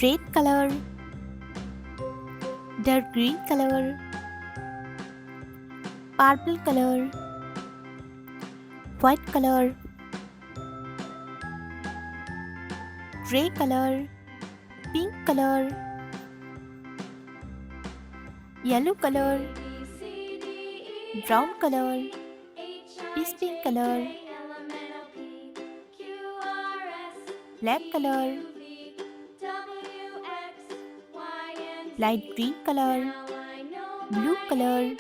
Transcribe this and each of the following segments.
red color, dark green color, purple color, white color, gray color, pink color, yellow color, brown color, peach pink color, black color, light green color, blue color,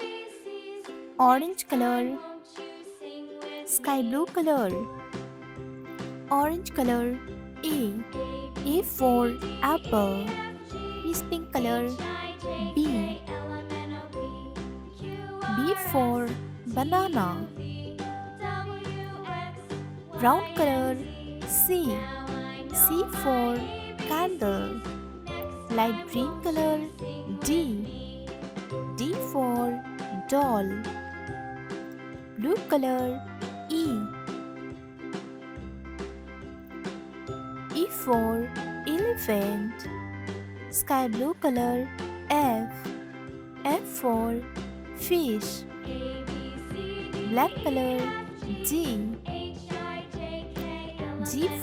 orange color, sky blue color, orange color. A for apple, peach pink color. B for banana, brown color. C for candle, light green color. D for doll, blue color. E for elephant, sky blue color. F for fish, black color. G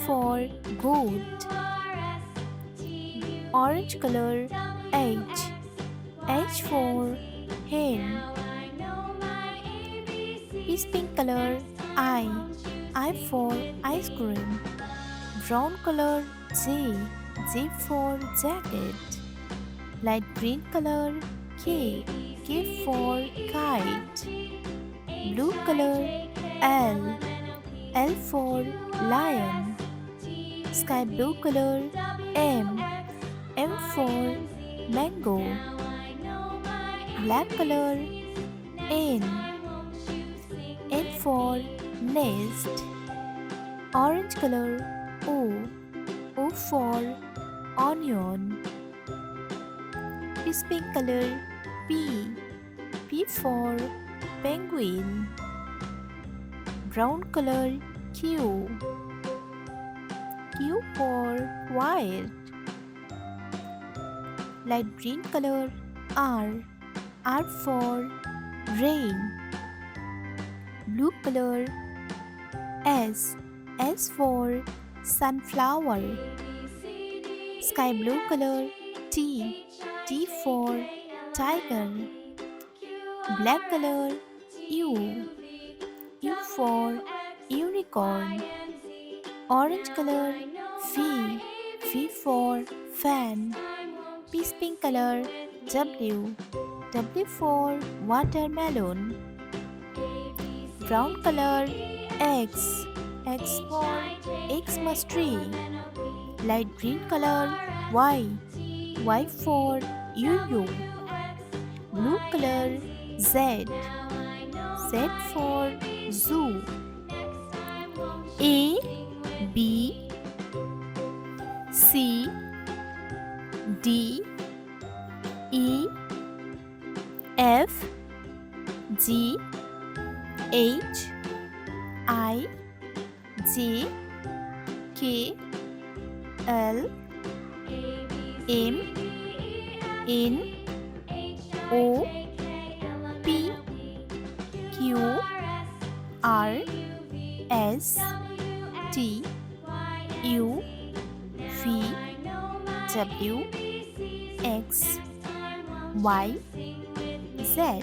for goat, orange color. H for hen, peach pink color. I for ice cream, brown color. J for jacket, light green color. K for kite, blue color. L for lion, sky blue color. M for mango, black color. N for nest, orange color. O for onion, peach pink color. P for penguin, brown color. Q for white, light green color. R for rain, blue color. S for sunflower, sky blue color. T for tiger, black color. U for unicorn, orange color. V for fan, peach pink color. W for watermelon, brown color. X for Xmas tree, light green color. Y for yo-yo, blue color. Z for zoo. A B C D E F G H I J K L M N O P Q R S T U V W X Y Z.